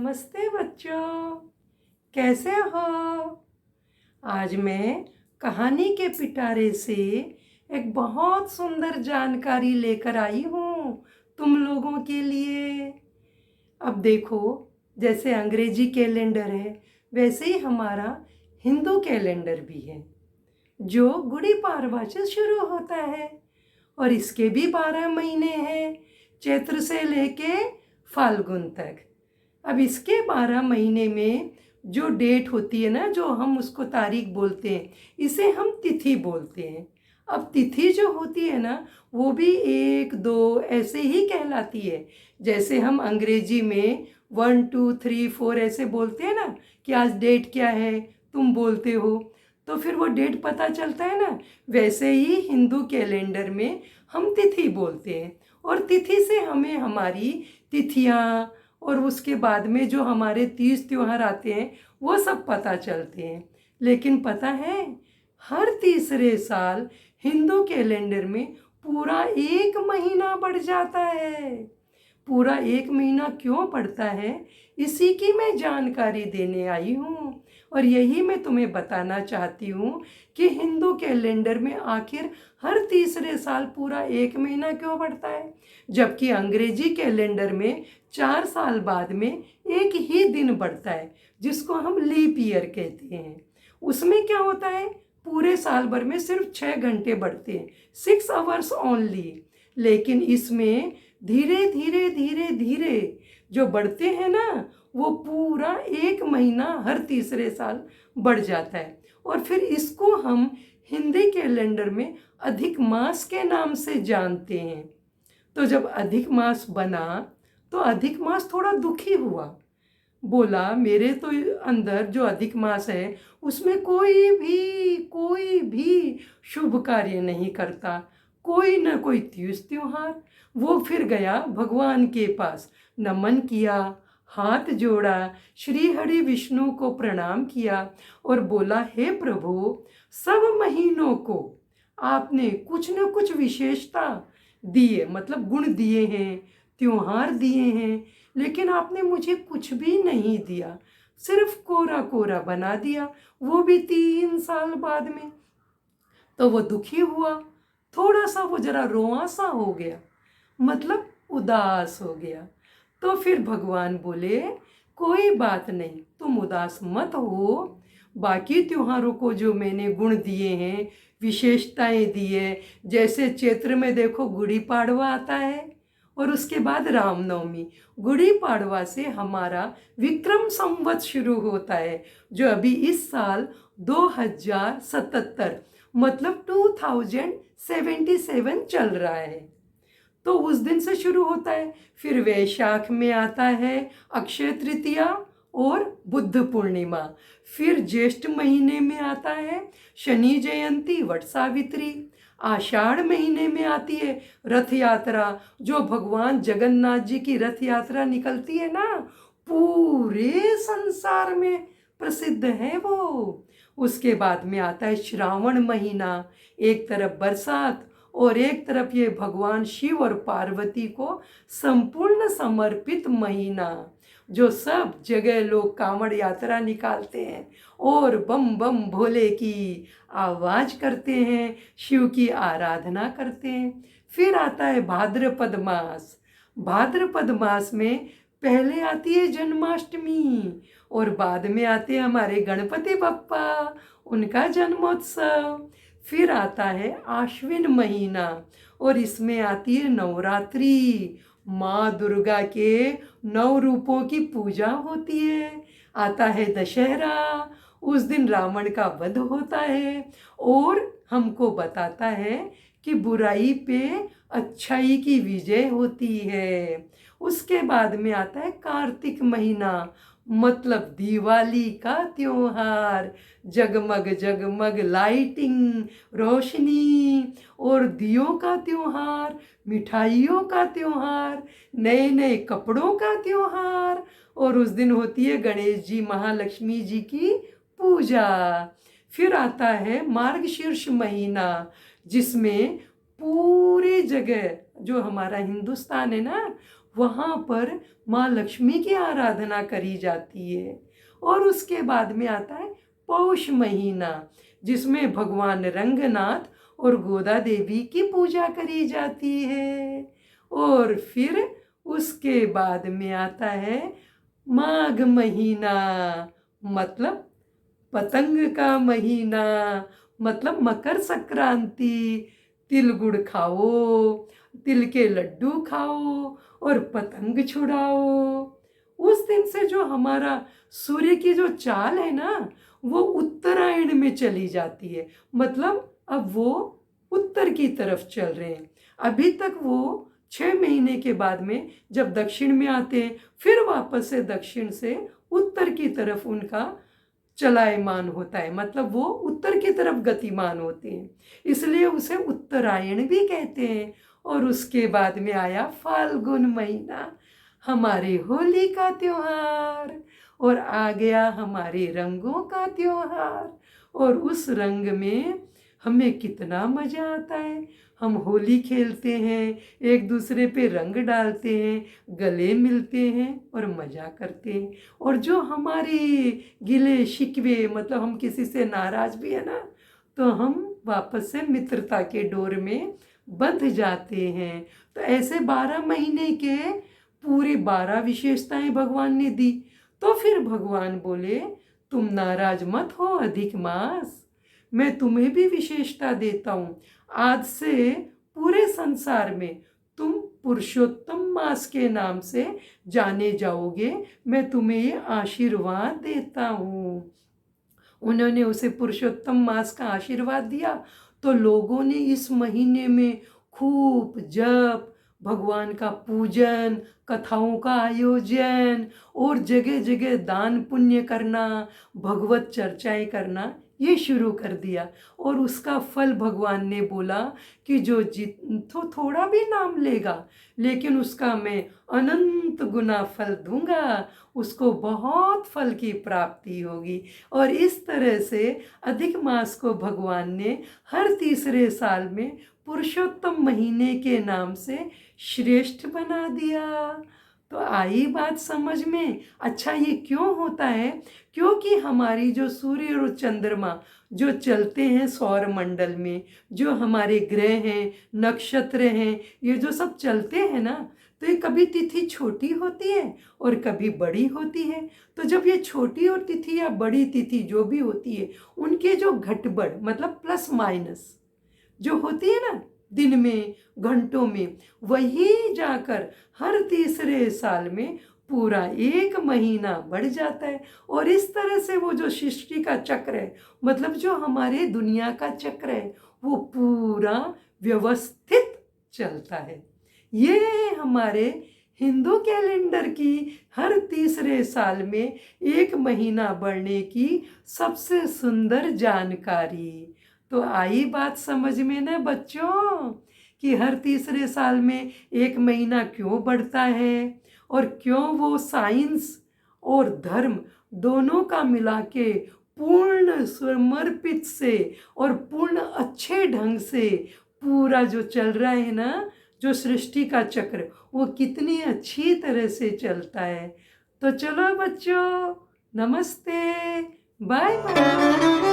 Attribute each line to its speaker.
Speaker 1: नमस्ते बच्चों, कैसे हो? आज मैं कहानी के पिटारे से एक बहुत सुंदर जानकारी लेकर आई हूँ तुम लोगों के लिए। अब देखो, जैसे अंग्रेजी कैलेंडर है वैसे ही हमारा हिंदू कैलेंडर भी है जो गुड़ी पाड़वा से शुरू होता है और इसके भी 12 महीने हैं, चैत्र से लेके फाल्गुन तक। अब इसके 12 महीने में जो डेट होती है ना, जो हम उसको तारीख बोलते हैं, इसे हम तिथि बोलते हैं। अब तिथि जो होती है ना, वो भी 1 2 ऐसे ही कहलाती है। जैसे हम अंग्रेजी में 1 2 3 4 ऐसे बोलते हैं ना कि आज डेट क्या है, तुम बोलते हो तो फिर वो डेट पता चलता है ना, वैसे ही हिंदू कैलेंडर में हम तिथि बोलते हैं और तिथि से हमें हमारी तिथियाँ और उसके बाद में जो हमारे तीज त्योहार आते हैं वो सब पता चलते हैं। लेकिन पता है, हर तीसरे साल हिंदू कैलेंडर में पूरा 1 महीना बढ़ जाता है। पूरा 1 महीना क्यों पड़ता है, इसी की मैं जानकारी देने आई हूँ और यही मैं तुम्हें बताना चाहती हूँ कि हिंदू कैलेंडर में आखिर हर तीसरे साल पूरा 1 महीना क्यों बढ़ता है, जबकि अंग्रेजी कैलेंडर में 4 साल बाद में एक ही दिन बढ़ता है जिसको हम लीप ईयर कहते हैं। उसमें क्या होता है, पूरे साल भर में सिर्फ 6 घंटे बढ़ते हैं, 6 आवर्स ओनली। लेकिन इसमें धीरे धीरे धीरे धीरे जो बढ़ते हैं ना, वो पूरा 1 महीना हर तीसरे साल बढ़ जाता है और फिर इसको हम हिंदी कैलेंडर में अधिक मास के नाम से जानते हैं। तो जब अधिक मास बना तो अधिक मास थोड़ा दुखी हुआ, बोला मेरे तो अंदर जो अधिक मास है उसमें कोई भी शुभ कार्य नहीं करता, कोई न कोई तीज त्योहार। वो फिर गया भगवान के पास, नमन किया, हाथ जोड़ा, श्री हरि विष्णु को प्रणाम किया और बोला, हे प्रभु, सब महीनों को आपने कुछ न कुछ विशेषता दिए, मतलब गुण दिए हैं, त्योहार दिए हैं, लेकिन आपने मुझे कुछ भी नहीं दिया, सिर्फ कोरा कोरा बना दिया, वो भी 3 साल बाद में। तो वो दुखी हुआ, थोड़ा सा वो जरा रोआ सा हो गया, मतलब उदास हो गया। तो फिर भगवान बोले, कोई बात नहीं, तुम उदास मत हो, बाकी त्योहारों को जो मैंने गुण दिए हैं, विशेषताएं दी है, जैसे चैत्र में देखो गुड़ी पाड़वा आता है और उसके बाद रामनवमी। गुड़ी पाड़वा से हमारा विक्रम संवत शुरू होता है, जो अभी इस साल 2077 मतलब 2077 चल रहा है, तो उस दिन से शुरू होता है। फिर वैशाख में आता है अक्षय तृतीया और बुद्ध पूर्णिमा। फिर ज्येष्ठ महीने में आता है शनि जयंती, वट सावित्री। आषाढ़ महीने में आती है रथ यात्रा, जो भगवान जगन्नाथ जी की रथ यात्रा निकलती है ना, पूरे संसार में प्रसिद्ध है वो। उसके बाद में आता है श्रावण महीना, एक तरफ बरसात और एक तरफ ये भगवान शिव और पार्वती को संपूर्ण समर्पित महीना, जो सब जगह लोग कांवड़ यात्रा निकालते हैं और बम बम भोले की आवाज करते हैं, शिव की आराधना करते हैं। फिर आता है भाद्रपद मास। भाद्रपद मास में पहले आती है जन्माष्टमी और बाद में आते हैं हमारे गणपति बप्पा, उनका जन्मोत्सव। फिर आता है आश्विन महीना और इसमें आती है नवरात्रि, माँ दुर्गा के 9 रूपों की पूजा होती है। आता है दशहरा, उस दिन रावण का वध होता है और हमको बताता है कि बुराई पे अच्छाई की विजय होती है। उसके बाद में आता है कार्तिक महीना, मतलब दिवाली का त्योहार, जगमग जगमग लाइटिंग, रोशनी और दियों का त्योहार, मिठाइयों का त्योहार, नए नए कपड़ों का त्योहार, और उस दिन होती है गणेश जी महालक्ष्मी जी की पूजा। फिर आता है मार्गशीर्ष महीना, जिसमें पूरी जगह जो हमारा हिंदुस्तान है ना, वहाँ पर माँ लक्ष्मी की आराधना करी जाती है। और उसके बाद में आता है पौष महीना, जिसमें भगवान रंगनाथ और गोदा देवी की पूजा करी जाती है। और फिर उसके बाद में आता है माघ महीना, मतलब पतंग का महीना, मतलब मकर संक्रांति। तिल गुड़ खाओ, तिल के लड्डू खाओ और पतंग छुड़ाओ। उस दिन से जो हमारा सूर्य की जो चाल है ना, वो उत्तरायण में चली जाती है। मतलब अब वो उत्तर की तरफ चल रहे हैं। अभी तक वो 6 महीने के बाद में जब दक्षिण में आते हैं, फिर वापस से दक्षिण से उत्तर की तरफ उनका चलायमान होता है, मतलब वो उत्तर की तरफ गतिमान होते हैं, इसलिए उसे उत्तरायण भी कहते हैं। और उसके बाद में आया फाल्गुन महीना, हमारे होली का त्योहार, और आ गया हमारे रंगों का त्योहार। और उस रंग में हमें कितना मज़ा आता है। हम होली खेलते हैं, एक दूसरे पे रंग डालते हैं, गले मिलते हैं और मज़ा करते हैं। और जो हमारे गिले शिकवे, मतलब हम किसी से नाराज़ भी है ना, तो हम वापस से मित्रता के डोर में बंध जाते हैं। तो ऐसे 12 महीने के पूरी 12 विशेषताएं भगवान ने दी। तो फिर भगवान बोले, तुम नाराज मत हो अधिक मास, मैं तुम्हें भी विशेषता देता हूँ। आज से पूरे संसार में तुम पुरुषोत्तम मास के नाम से जाने जाओगे, मैं तुम्हें ये आशीर्वाद देता हूँ। उन्होंने उसे पुरुषोत्तम मास का आशीर्वाद दिया। तो लोगों ने इस महीने में खूब जप, भगवान का पूजन, कथाओं का आयोजन और जगह जगह दान पुण्य करना, भगवत चर्चाएं करना ये शुरू कर दिया। और उसका फल भगवान ने बोला कि जो थोड़ा भी नाम लेगा, लेकिन उसका मैं अनंत गुना फल दूंगा, उसको बहुत फल की प्राप्ति होगी। और इस तरह से अधिक मास को भगवान ने हर तीसरे साल में पुरुषोत्तम महीने के नाम से श्रेष्ठ बना दिया। तो आई बात समझ में। अच्छा, ये क्यों होता है? क्योंकि हमारी जो सूर्य और चंद्रमा जो चलते हैं सौर मंडल में, जो हमारे ग्रह हैं, नक्षत्र हैं, ये जो सब चलते हैं ना, तो ये कभी तिथि छोटी होती है और कभी बड़ी होती है। तो जब ये छोटी और तिथि या बड़ी तिथि जो भी होती है, उनके जो घटबढ़, मतलब प्लस माइनस जो होती है ना दिन में, घंटों में, वही जाकर हर तीसरे साल में पूरा 1 महीना बढ़ जाता है। और इस तरह से वो जो सृष्टि का चक्र है, मतलब जो हमारे दुनिया का चक्र है, वो पूरा व्यवस्थित चलता है। ये हमारे हिंदू कैलेंडर की हर तीसरे साल में 1 महीना बढ़ने की सबसे सुंदर जानकारी। तो आई बात समझ में ना बच्चों, कि हर तीसरे साल में 1 महीना क्यों बढ़ता है और क्यों वो साइंस और धर्म दोनों का मिला के पूर्ण समर्पित से और पूर्ण अच्छे ढंग से पूरा जो चल रहा है ना, जो सृष्टि का चक्र, वो कितनी अच्छी तरह से चलता है। तो चलो बच्चों, नमस्ते, बाय बाय।